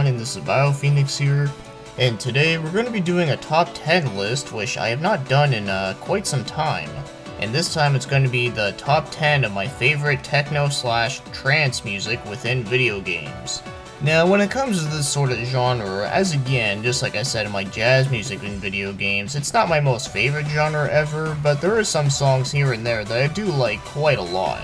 everyone, and this is BioPhoenix here, and today we're going to be doing a top 10 list, which I have not done in quite some time. And this time it's going to be the top 10 of my favorite techno/trance music within video games. Now, when it comes to this sort of genre, as again, just like I said in my jazz music in video games, it's not my most favorite genre ever, but there are some songs here and there that I do like quite a lot.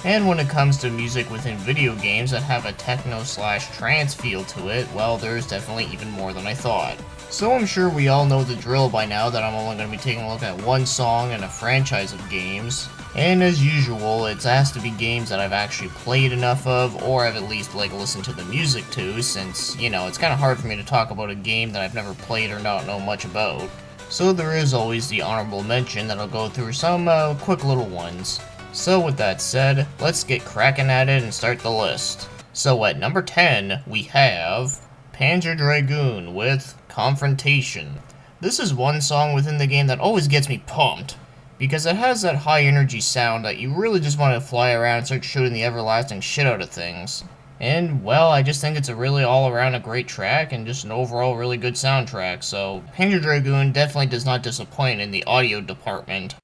And when it comes to music within video games that have a techno/trance feel to it, well, there's definitely even more than I thought. So I'm sure we all know the drill by now that I'm only going to be taking a look at one song in a franchise of games. And as usual, it has to be games that I've actually played enough of, or I've at least listened to the music to, since, you know, it's kind of hard for me to talk about a game that I've never played or not know much about. So there is always the honorable mention that I'll go through some quick little ones. So with that said, let's get cracking at it and start the list. So at number 10, we have Panzer Dragoon with Confrontation. This is one song within the game that always gets me pumped, because it has that high energy sound that you really just want to fly around and start shooting the everlasting shit out of things. And, well, I just think it's a really all-around a great track and just an overall really good soundtrack, so Panzer Dragoon definitely does not disappoint in the audio department.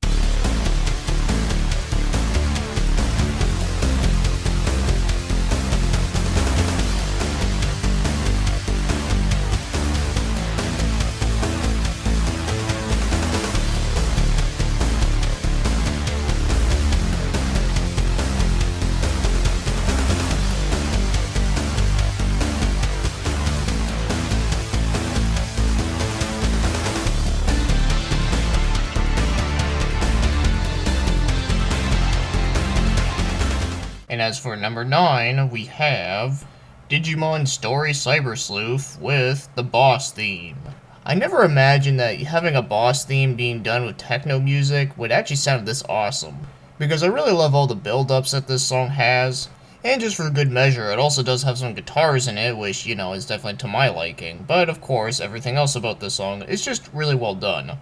And as for number 9, we have Digimon Story CyberSleuth with the boss theme. I never imagined that having a boss theme being done with techno music would actually sound this awesome, because I really love all the build-ups that this song has, and just for good measure, it also does have some guitars in it, which, you know, is definitely to my liking, but of course, everything else about this song is just really well done.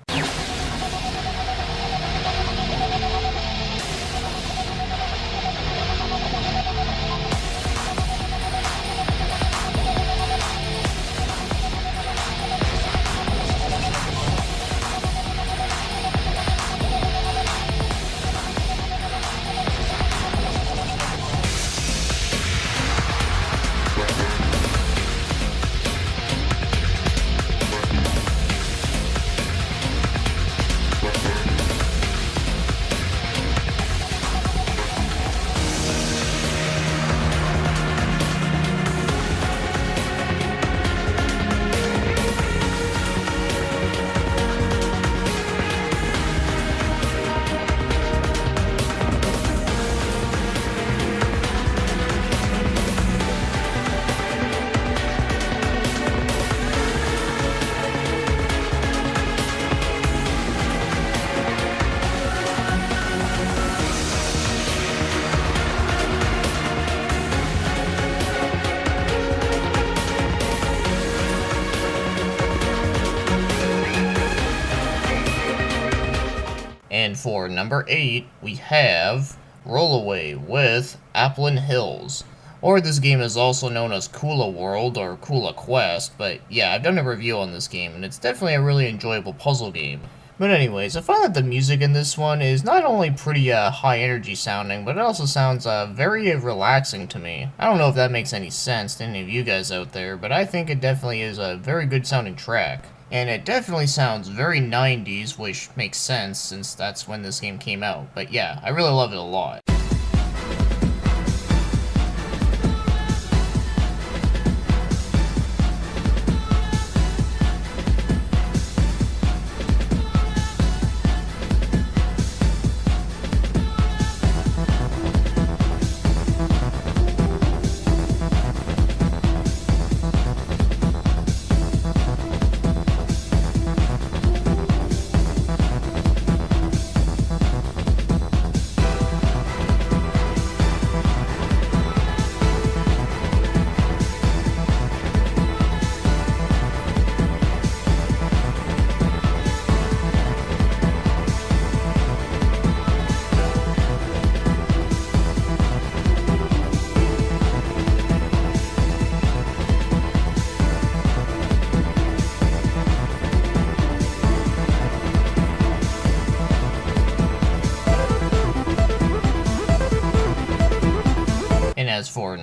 And for number 8, we have Rollaway with Applin Hills. Or this game is also known as Kula World or Kula Quest, but yeah, I've done a review on this game, and it's definitely a really enjoyable puzzle game. But anyways, I find that the music in this one is not only pretty high energy sounding, but it also sounds very relaxing to me. I don't know if that makes any sense to any of you guys out there, but I think it definitely is a very good sounding track. And it definitely sounds very 90s, which makes sense since that's when this game came out. But yeah, I really love it a lot.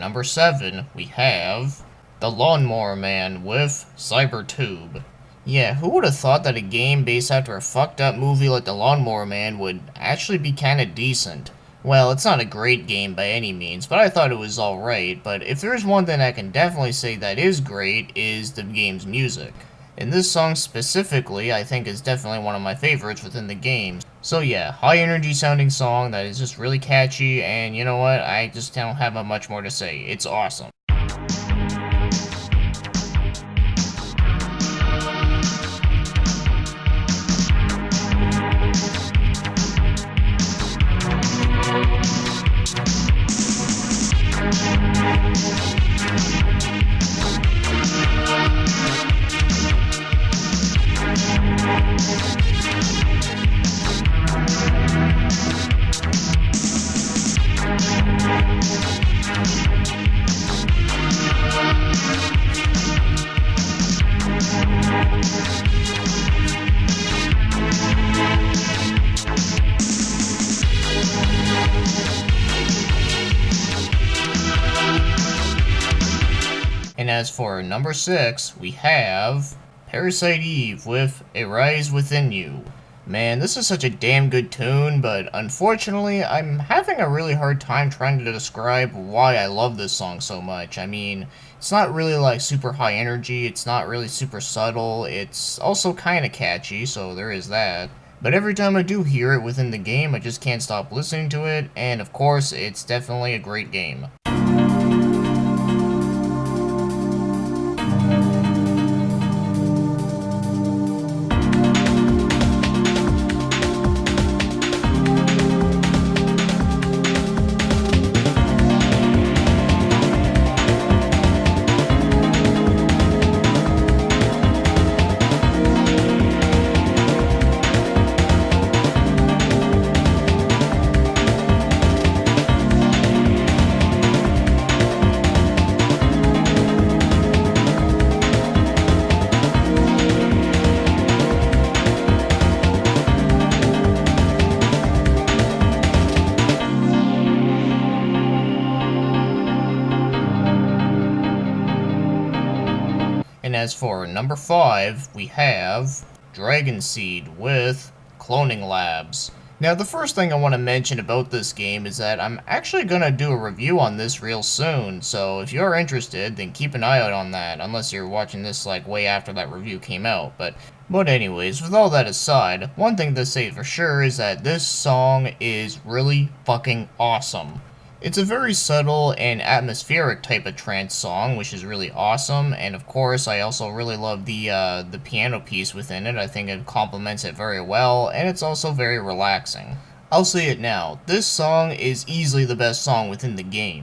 number 7, we have the Lawnmower Man with CyberSleuth. Yeah, who would have thought that a game based after a fucked up movie like the Lawnmower Man would actually be kinda decent? Well, it's not a great game by any means, but I thought it was alright. But if there's one thing I can definitely say that is great, is the game's music. And this song specifically, I think is definitely one of my favorites within the game. So yeah, high energy sounding song that is just really catchy, and you know what, I just don't have much more to say. It's awesome. And as for number 6, we have Parasite Eve with A Rise Within You. Man, this is such a damn good tune, but unfortunately, I'm having a really hard time trying to describe why I love this song so much. I mean, it's not really like super high energy, it's not really super subtle, it's also kinda catchy, so there is that. But every time I do hear it within the game, I just can't stop listening to it, and of course, it's definitely a great game. And as for number 5, we have Dragon Seed with Cloning Labs. Now, the first thing I want to mention about this game is that I'm actually going to do a review on this real soon, so if you're interested, then keep an eye out on that, unless you're watching this like way after that review came out. But anyways, with all that aside, one thing to say for sure is that this song is really fucking awesome. It's a very subtle and atmospheric type of trance song, which is really awesome, and of course I also really love the piano piece within it. I think it complements it very well, and it's also very relaxing. I'll say it now, this song is easily the best song within the game.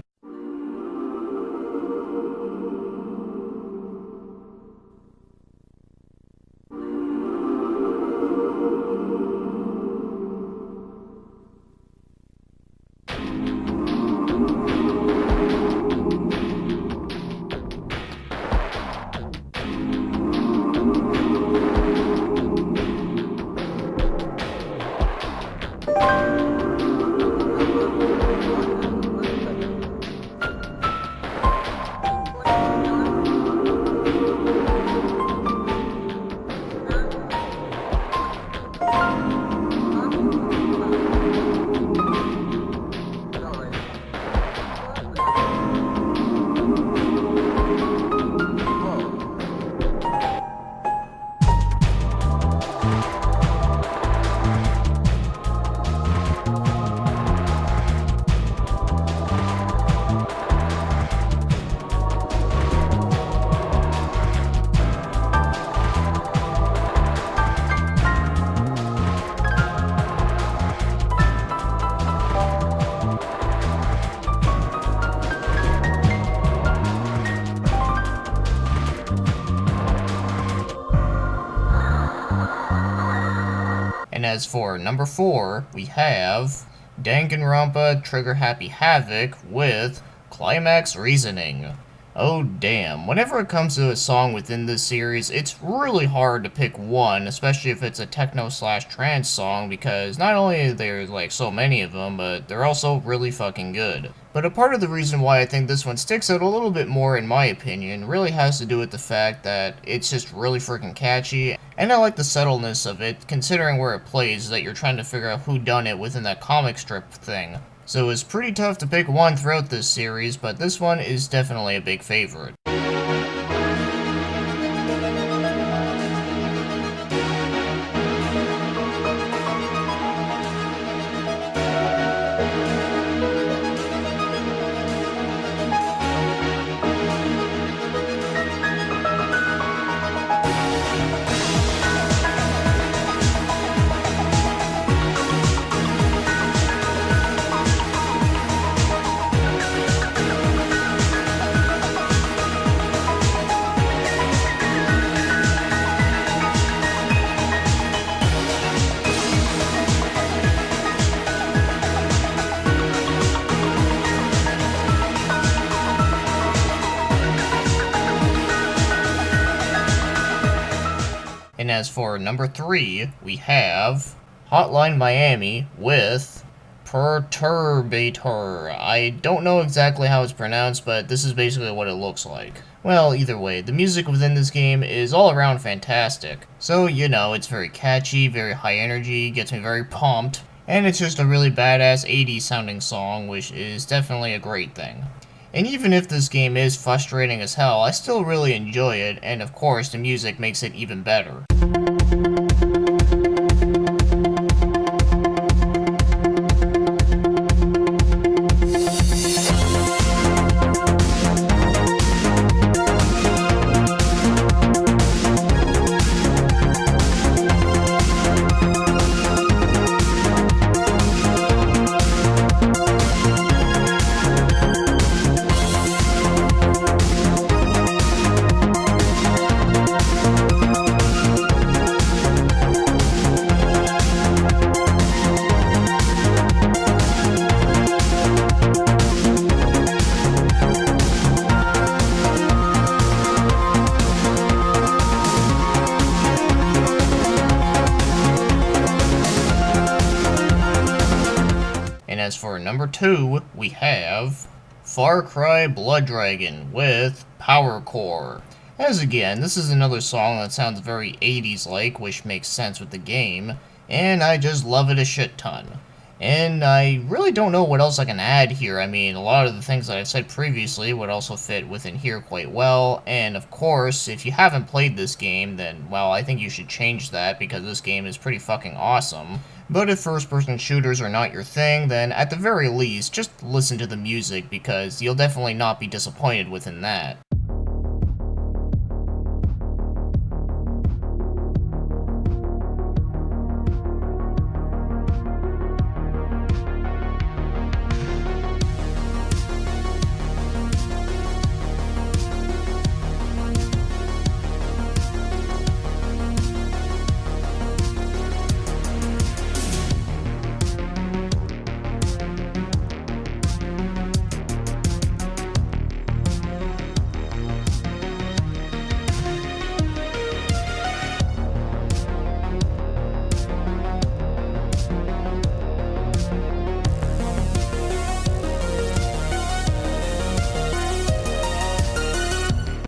And as for number 4, we have Danganronpa Trigger Happy Havoc with Climax Reasoning. Oh damn, whenever it comes to a song within this series, it's really hard to pick one, especially if it's a techno slash trance song, because not only are there like so many of them, but they're also really fucking good. But a part of the reason why I think this one sticks out a little bit more in my opinion really has to do with the fact that it's just really freaking catchy, and I like the subtleness of it, considering where it plays, that you're trying to figure out who done it within that comic strip thing. So it's pretty tough to pick one throughout this series, but this one is definitely a big favorite. And as for number 3, we have Hotline Miami with Perturbator. I don't know exactly how it's pronounced, but this is basically what it looks like. Well, either way, the music within this game is all around fantastic. So, you know, it's very catchy, very high energy, gets me very pumped, and it's just a really badass 80s sounding song, which is definitely a great thing. And even if this game is frustrating as hell, I still really enjoy it, and of course the music makes it even better. And as for number 2, we have Far Cry Blood Dragon with Power Core. As again, this is another song that sounds very 80s like, which makes sense with the game, and I just love it a shit ton. And I really don't know what else I can add here. I mean, a lot of the things that I've said previously would also fit within here quite well, and of course, if you haven't played this game, then, well, I think you should change that, because this game is pretty fucking awesome. But if first-person shooters are not your thing, then at the very least, just listen to the music, because you'll definitely not be disappointed within that.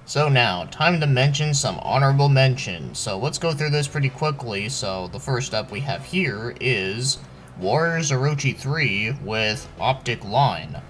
So now, time to mention some honorable mentions. So let's go through this pretty quickly. So the first up we have here is Warriors Orochi 3 with Optic Line.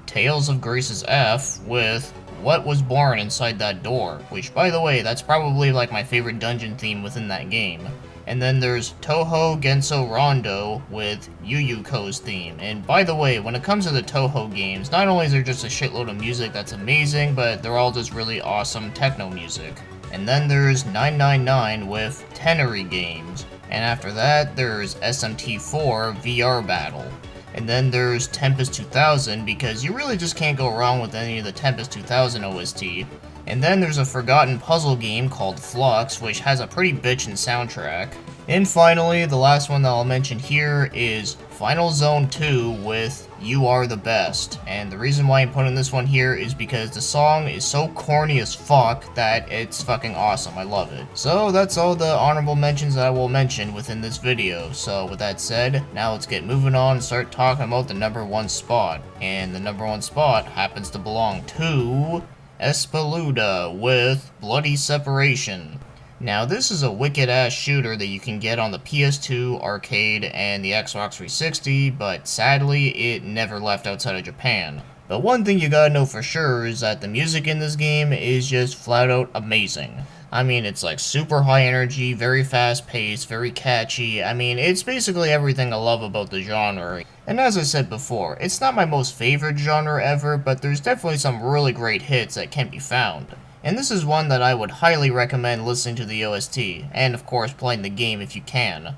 Tales of Grace's F with What Was Born Inside That Door, which, by the way, that's probably like my favorite dungeon theme within that game. And then there's Touhou Genso Rondo with Yu Yu Ko's theme. And by the way, when it comes to the Touhou games, not only is there just a shitload of music that's amazing, but they're all just really awesome techno music. And then there's 999 with Tenery Games. And after that, there's SMT4 VR Battle. And then there's Tempest 2000, because you really just can't go wrong with any of the Tempest 2000 OST. And then there's a forgotten puzzle game called Flux, which has a pretty bitchin' soundtrack. And finally, the last one that I'll mention here is Final Zone 2 with You Are the Best. And the reason why I'm putting this one here is because the song is so corny as fuck that it's fucking awesome. I love it. So that's all the honorable mentions that I will mention within this video. So with that said, now let's get moving on and start talking about the number 1 spot. And the number 1 spot happens to belong to Espeluda with Bloody Separation. Now, this is a wicked-ass shooter that you can get on the PS2, arcade, and the Xbox 360, but sadly, it never left outside of Japan. But one thing you gotta know for sure is that the music in this game is just flat-out amazing. I mean, it's like super high energy, very fast-paced, very catchy. I mean, it's basically everything I love about the genre. And as I said before, it's not my most favorite genre ever, but there's definitely some really great hits that can be found. And this is one that I would highly recommend listening to the OST, and of course playing the game if you can.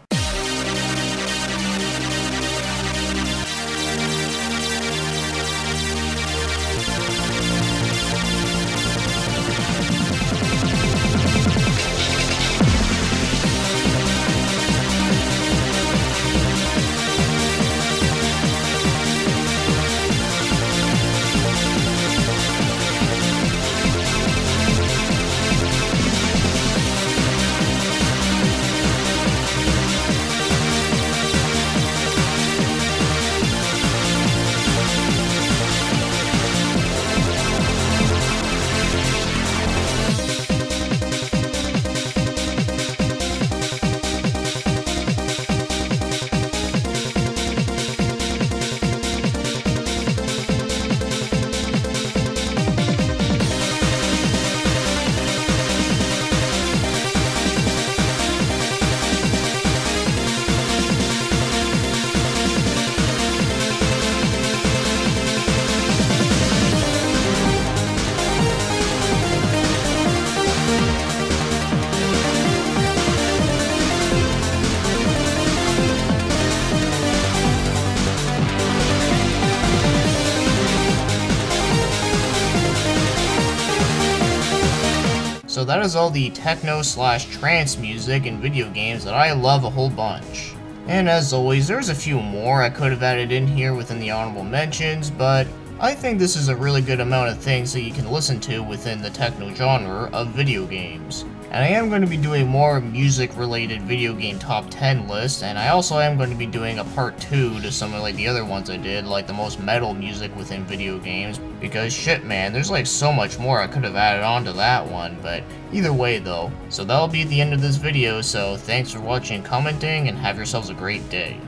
So that is all the techno/trance music in video games that I love a whole bunch. And as always, there's a few more I could have added in here within the honorable mentions, but I think this is a really good amount of things that you can listen to within the techno genre of video games. And I am going to be doing more music-related video game top 10 lists, and I also am going to be doing a part 2 to some of like the other ones I did, like the most metal music within video games, because shit man, there's like so much more I could have added on to that one, but either way though. So that'll be the end of this video, so thanks for watching and commenting, and have yourselves a great day.